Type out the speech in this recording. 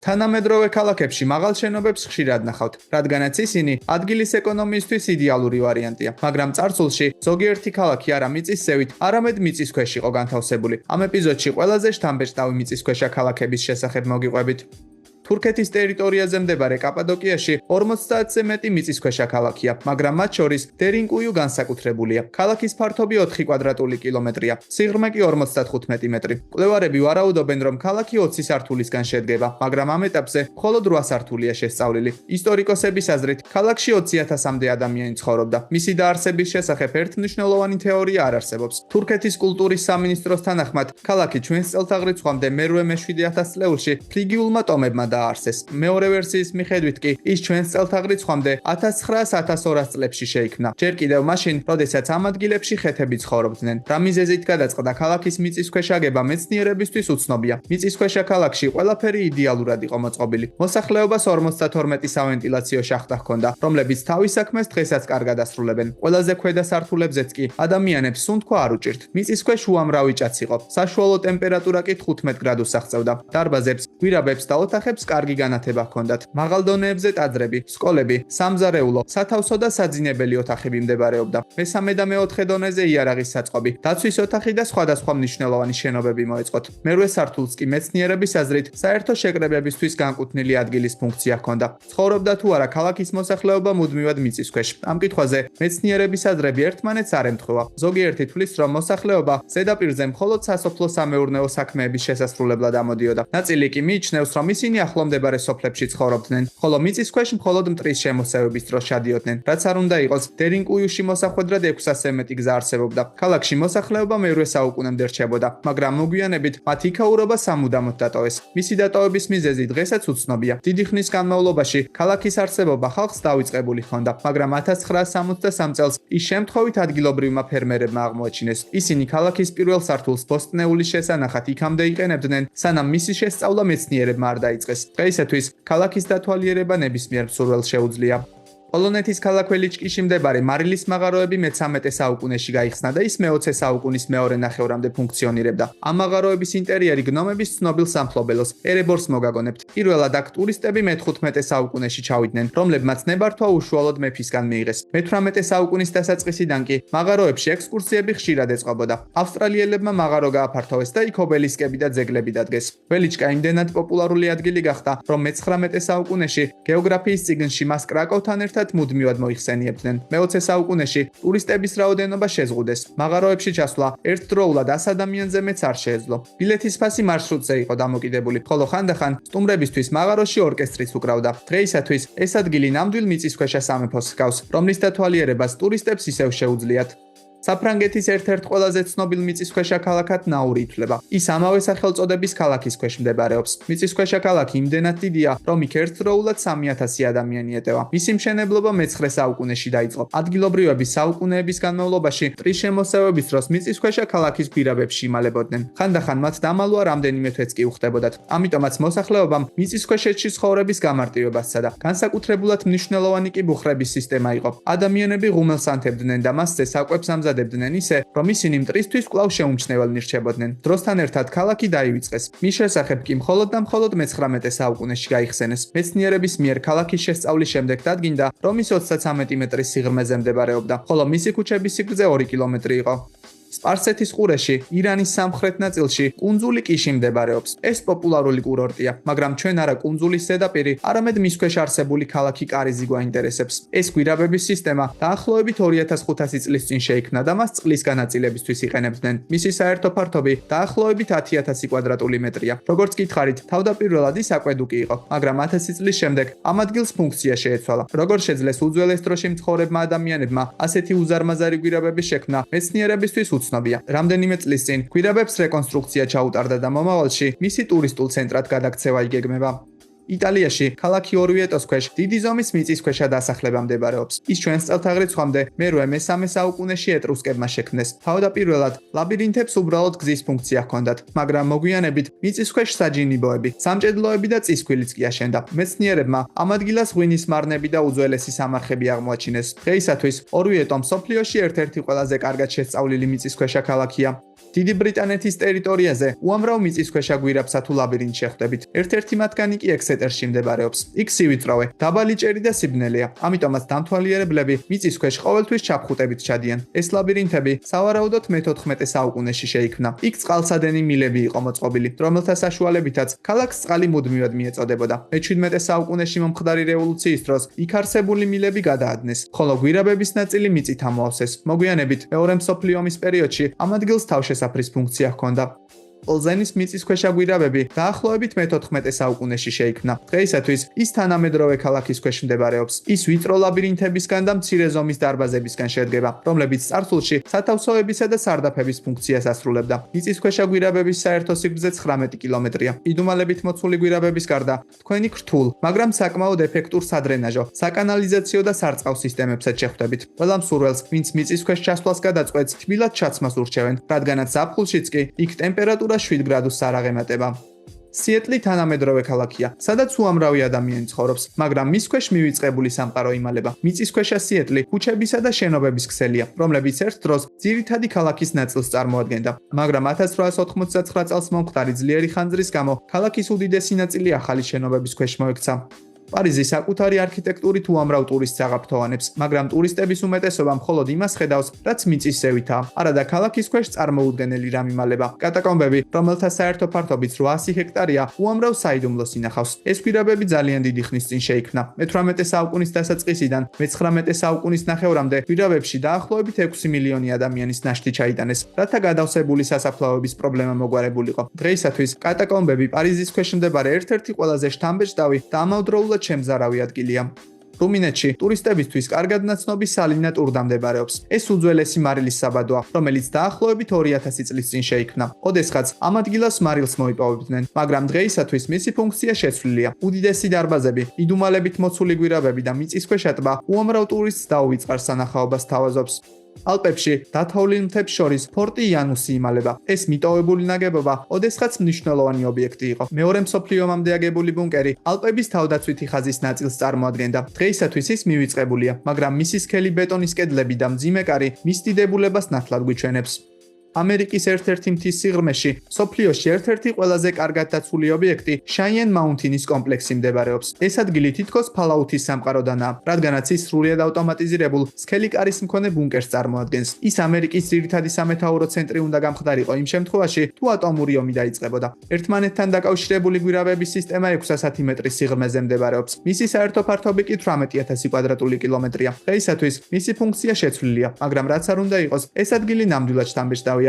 თანამედროვე ქალაქებში მაღალ შენობებს ხშირად ნახავთ, რადგანაც ისინი ადგილის ეკონომიისთვის იდეალური ვარიანტია, მაგრამ წარსულში ზოგიერთი ქალაქი არა მიწისზევით, არამედ მიწისქვეშ იყო განთავსებული. Ამ ეპიზოდში ყველაზე შთამბეჭდავი მიწისქვეშა ქალაქების შესახებ მოგიყვებით. თურქეთის ტერიტორიაზე მდებარე კაპადოკიაში 50-ზე მეტი მიწისქვეშა ქალაქია, მაგრამ მათ შორის დერინკუიუ განსაკუთრებულია. ქალაქის ფართობი 4 კვადრატული კილომეტრია, სიღრმე კი 55 მეტრი. მკვლევარები ვარაუდობენ, რომ ქალაქი 20 სართულისგან შედგება, მაგრამ ამ ეტაპზე მხოლოდ 8 სართულია შესწავლილი. ისტორიკოსების აზრით, ქალაქში 20,000-მდე ადამიანი ცხოვრობდა. მისი დაარსების შესახებ ერთმნიშვნელოვანი თეორია არ არსებობს. თურქეთის კულტურის სამინისტროს თანახმად, ქალაქი ჩვენს წელთაღრიცხვამდე მე-7-ათას წლეულში ფრიგიულმა ტომებმა დაარსეს. მეორე ვერსიის მიხედვით კი ის ჩვენს წელთაღრიცხვამდე 1900-1200 წლებში შეიქმნა. ჯერ კიდევ მაშინ, როდესაც ამ ადგილებში ხეთები ცხოვრობდნენ. რა მიზეზით გადაწყდა ქალაქის მიწისქვეშ აგება მეცნიერებისთვის უცნობია. მიწისქვეშა ქალაქში ყველაფერი იდეალურად იყო მოწყობილი. მოსახლეობას 52 სავენტილაციო შახტა ჰქონდა, რომლებიც თავის საქმეს დღესაც კარგად ასრულებენ. ყველაზე ქვედა სართულებზეც კი ადამიანებს სუნთქვა არ უჭირთ. მიწისქვეშ უამრავი ჭაც იყო. საშუალო ტემპერატურა კი 15 გრადუსს აღწევდა. დარბაზებს, გვირაბებს და ოთახებს კარგი განათება ჰქონდათ. მაღალ დონეებზე ტაძრები, სკოლები, სამზარეულო, სათავსო და საძინებელი ოთახები მდებარეობდა. მესამე და მეოთხე დონეზე იარაღის საწყობი, დაცვის ოთახი და სხვადასხვა მნიშვნელოვანი შენობები მოეწყოთ. მერვე სართულს კი მეცნიერების აზრით საერთო შეკრებებისთვის განკუთვნილი ადგილის ფუნქცია ჰქონდა. ცხოვრობდა თუ არა ქალაქის მოსახლეობა მუდმივად მიწისქვეშ. ამ კითხვაზე მეცნიერების აზრები ერთმანეთს არ ემთხვევა. ზოგიერთი თვლის, რომ მოსახლეობა ზედაპირზე მხოლოდ სასოფლო-სამეურნეო საქმეების შესასრულებლად ამოდიოდა. ნაწილი კი მიიჩნევს, რომ ისინი ახლომდებარე სოფლებში ცხოვრობდნენ, ხოლო მიწისქვეშ მხოლოდ მტრის შემოსევების დროს ჩადიოდნენ. რაც არ უნდა იყოს, დერინკუიუში მოსახვედრად 600-ზე მეტი გზა არსებობდა. ქალაქში მოსახლეობა მე-8 საუკუნემდე რჩებოდა, მაგრამ მოგვიანებით მათ იქაურობა სამუდამოდ დატოვეს. მისი დატოვების მიზეზი დღესაც უცნობია. დიდი ხნის განმავლობაში ქალაქის არსებობა ხალხს დავიწყებული ჰქონდა, მაგრამ 1963 წელს ის შემთხვევით ადგილობრივმა ფერმერებმა აღმოაჩინეს. ისინი ქალაქის პირველ სართულს ბოსტნეულის შესანახად იქამდე იყენებდნენ, სანამ მისი შესწავლა მეცნიერებმა არ დაიწყეს. დღეისათვის ქალაქის დათვალიერება ნებისმიერ მსურველს შეუძლია. პოლონეთის ქალაქ ველიჩკიში მდებარე მარილის მაღაროები მე-13 საუკუნეში გაიხსნა და ის მე-20 საუკუნის მეორე ნახევრამდე ფუნქციონირებდა. ამ მაღაროების ინტერიერი გნომების ცნობილ სამფლობელოს ერებორს მოგაგონებთ. პირველად აქ ტურისტები მე-15 საუკუნეში ჩავიდნენ, რომლებმაც ნებართვა უშუალოდ მეფისგან მიიღეს. მე-18 საუკუნის დასაწყისიდან კი მაღაროებში ექსკურსიები ხშირად ეწყობოდა. ავსტრალიელებმა მაღარო გააფართოვეს და იქ ობელისკები და ძეგლები დადგეს. ველიჩკა იმდენად პოპულარული ადგილი გახდა, რომ მე-19 საუკუნეში გეოგრაფიის წიგნში მას კრაკოვთან ერთად მუდმივად მოიხსენიებდნენ. მე-20 საუკუნეში ტურისტების რაოდენობა შეზღუდეს. მაღაროებში ჩასვლა ერთდროულად 100 ადამიანზე მეც არ შეეძლო. ბილეთის ფასი მარშრუტზე იყო დამოკიდებული, ხოლო ხანდახან სტუმრებისთვის მაღაროში ორკესტრიც უკრავდა. დღეისათვის ეს ადგილი ნამდვილ მიწისქვეშა სამეფოს ჰგავს, რომლის დათვალიერებას ტურისტებს ისევ შეუძლიათ. საფრანგეთის ერთ-ერთ ყველაზე ცნობილ მიწისქვეშა ქალაქად ნაური ითვლება. ის ამავე სახელწოდების ქალაქის ქვეშ მდებარეობს. მიწისქვეშა ქალაქი იმდენად დიდია, რომ იქ ერთდროულად 3000 ადამიანი ეტევა. მისი მშენებლობა მე-9 საუკუნეში დაიწყო. ადგილობრივები საუკუნეების განმავლობაში მტრის შემოსევების დროს მიწისქვეშა ქალაქის გვირაბებში იმალებოდნენ. ხანდახან მათ დამალვა რამდენიმე თვეც კი უხდებოდათ. ამიტომაც მოსახლეობამ მიწისქვეშეთში ცხოვრების გამარტივება სცადა. განსაკუთრებულად მნიშვნელოვანი კი ბუხრების სისტემა იყო. ადამიანები ღუმელს ანთებდნენ და მასზე საკვებს დებდნენ ისე, რომ ისინი მტრისთვის კვლავ შეუმჩნეველნი რჩებოდნენ. დროსთან ერთად ქალაქი დაივიწყეს. მის შესახებ კი მხოლოდ და მხოლოდ მე-19 საუკუნეში გაიხსენეს. მეცნიერების მიერ ქალაქის შესწავლის შემდეგ დადგინდა, რომ ის 33 მეტრის სიღრმეზე მდებარეობდა, ხოლო მისი ქუჩების სიგრძე 2 კილომეტრი იყო. სპარსეთის ყურეში, ირანის სამხრეთ ნაწილში, კუნძული კიში მდებარეობს. ეს პოპულარული კურორტია, მაგრამ ჩვენ არა კუნძულის ზედაპირი, არამედ მის ქვეშ არსებული ქალაქი კარიზი გვაინტერესებს. ეს გვირაბების სისტემა დაახლოებით 2500 წლის წინ შეიქმნა და მას წყლის განაწილებისთვის იყენებდნენ. მისი საერთო ფართობი დაახლოებით 10000 კვადრატული მეტრია. როგორც გითხარით, თავდაპირველად ის აკვედუკი იყო, მაგრამ 1000 წლის შემდეგ ამ ადგილს ფუნქცია შეეცვალა. როგორც შეძლეს უძველეს დროში მცხოვრებმა ადამიანებმა ასეთი უზარმაზარი გვირაბების შექმნა, მეცნიერებისთვის უცნობია. რამდენიმე წლის წინ გვირაბებს რეკონსტრუქცია ჩაუტარდა და მომავალში მისი ტურისტულ ცენტრად გადაქცევა იგეგმება. იტალიაში ქალაქი ორვიეტოს ქვეშ დიდი ზომის მიწისქვეშა დასახლება მდებარეობს. ის ჩვენს წელთაღრიცხვამდე მე-3-3 საუკუნეში ეტრუსკებმა შექმნეს. თავდაპირველად ლაბირინთებს უბრალოდ გზის ფუნქცია ჰქონდათ, მაგრამ მოგვიანებით მიწისქვეშ საჯინიბოები, სამჭედლოები და წისქვილიც კი აშენდა. მეცნიერებმა ამ ადგილას ღვინის მარნები და უძველესი სამარხები აღმოაჩინეს. დღეისათვის ორვიეტო მსოფლიოში ერთ-ერთი ყველაზე კარგად შესწავლილი მიწისქვეშა ქალაქია. დიდი ბრიტანეთის ტერიტორიაზე უამრავ მიწისქვეშა გვირაბსა თუ ლაბირინთს შეხვდებით. ერთ-ერთი მათგანი კი ექსეტერში მდებარეობს. იქ სივიწროვე, დაბალი ჭერი და სიბნელეა. ამიტომაც დამთვალიერებლები მიწისქვეშ ყოველთვის ჩაფხუტებით ჩადიან. ეს ლაბირინთები სავარაუდოდ მე-14 საუკუნეში შეიქმნა. იქ წყალსადენი მილები იყო მოწყობილი, რომელთა საშუალებითაც ქალაქს წყალი მუდმივად მიეწოდებოდა. მე-17 საუკუნეში მომხდარი რევოლუციის დროს იქ არსებული მილები გადაადნეს, ხოლო გვირაბების ნაწილი მიწით ამოავსეს. მოგვიანებით მეორე მსოფლიო ომის პერიოდში ამ ადგილს თავშესაფრის ფუნქცია ჰქონდა. პოლზენის მიწისქვეშა გვირაბები დაახლოებით მე-14 საუკუნეში შეიქმნა. დღეისათვის ის თანამედროვე ქალაქის ქვეშ მდებარეობს. ის ვიწრო ლაბირინთებისგან და მცირე ზომის დარბაზებისგან შედგება, რომლებიც წარსულში სათავსოებისა და სარდაფების ფუნქციას ასრულებდა. მიწისქვეშა გვირაბების საერთო სიგრძე 19 კილომეტრია. იდუმალებით მოცული გვირაბების გარდა, თქვენი რთულ, მაგრამ საკმაოდ ეფექტურ სადრენაჟო, საკანალიზაციო და სარწყავ სისტემებსაც შეხვდებით. ყველა მსურველს, ვინც მიწისქვეშ ჩასვლას გადაწყვეტს, თბილად ჩაცმას ურჩევენ, რადგანაც ზაფხულშიც კი იქ ტემპერატურა 7 გრადუსს არ აღემატება. სიეტლი თანამედროვე ქალაქია, სადაც უამრავი ადამიანი ცხოვრობს, მაგრამ მის ქვეშ მივიწყებული სამყარო იმალება. მიწისქვეშა სიეტლი ქუჩებისა და შენობების ქსელია, რომლებიც ერთ დროს ძირითადი ქალაქის ნაწილს წარმოადგენდა. მაგრამ 1899 წელს მომხდარი ძლიერი ხანძრის გამო ქალაქის უდიდესი ნაწილი ახალი შენობების ქვეშ მოექცა. პარიზი საკუთარი არქიტექტურით უამრავ ტურისტს აღაფრთოვანებს, მაგრამ ტურისტების უმეტესობა მხოლოდ იმას ხედავს, რაც მიწის ზევითაა. არადა ქალაქის ქვეშ წარმოუდგენელი რამ იმალება. კატაკომბები, რომელთა საერთო ფართობიც 800 ჰექტარია, უამრავ საიდუმლოს ინახავს. ეს გვირაბები ძალიან დიდი ხნის წინ შეიქმნა. მე-18 საუკუნის დასაწყისიდან მე-19 საუკუნის ნახევრამდე გვირაბებში დაახლოებით 6 მილიონი ადამიანის ნაშთი ჩაიტანეს, რათა გადავსებული სასაფლაოების პრობლემა მოგვარებულიყო. დღეისათვის კატაკომბები პარიზის ქვეშ მდებარე ერთ-ერთი ყველაზე შთამბეჭდავი და ამავდროულად შემზარავი ადგილია. რუმინეთში ტურისტებისთვის კარგად ნაცნობი სალინა ტურდა მდებარეობს. ეს უძველესი მარილის საბადოა, რომელიც დაახლოებით 2000 წლის წინ შეიქმნა. ოდესღაც ამ ადგილას მარილს მოიპოვებდნენ, მაგრამ დღეისათვის მისი ფუნქცია შეცვლილია. უდიდესი დარბაზები, იდუმალებით მოცული გვირაბები და მიწისქვეშა ტბა უამრავ ტურისტს დაუვიწყარ სანახაობას თავაზობს. ალპებში დათოვლილ მთებს შორის ფორტი იანუსი იმალება. ეს მიტოვებული ნაგებობა ოდესღაც მნიშვნელოვანი ობიექტი იყო. მეორე მსოფლიო ომამდე აგებული ბუნკერი ალპების თავდაცვითი ხაზის ნაწილს წარმოადგენდა. დღეისათვის ის მივიწყებულია, მაგრამ მისი სქელი ბეტონის კედლები და მძიმე კარი მის დიდებულებას ნათლად გვიჩვენებს. ამერიკის ერთ-ერთი მთის სიღრმეში, მსოფლიოში ერთ-ერთი ყველაზე კარგად დაცული ობიექტი შაიენ მაუნთინის კომპლექსი მდებარეობს. ეს ადგილი თითქოს ფალაუთის სამყაროდანაა, რადგანაც ის სრულიად ავტომატიზირებულ სქელი კარის მქონე ბუნკერს წარმოადგენს. ის ამერიკის ძირითადი სამეთაურო ცენტრი უნდა გამხდარიყო იმ შემთხვევაში, თუ ატომური ომი დაიწყებოდა. ერთმანეთთან დაკავშირებული გვირაბების სისტემა 600 მეტრის სიღრმეზე მდებარეობს. მისი საერთო ფართობი კი 18000 კვადრატული კილომეტრია. დღეისათვის მისი ფუნქცია შეცვლილია, მაგრამ რაც არ უნდა იყოს, ეს ადგილი ნამდვილად შთამბეჭდავია.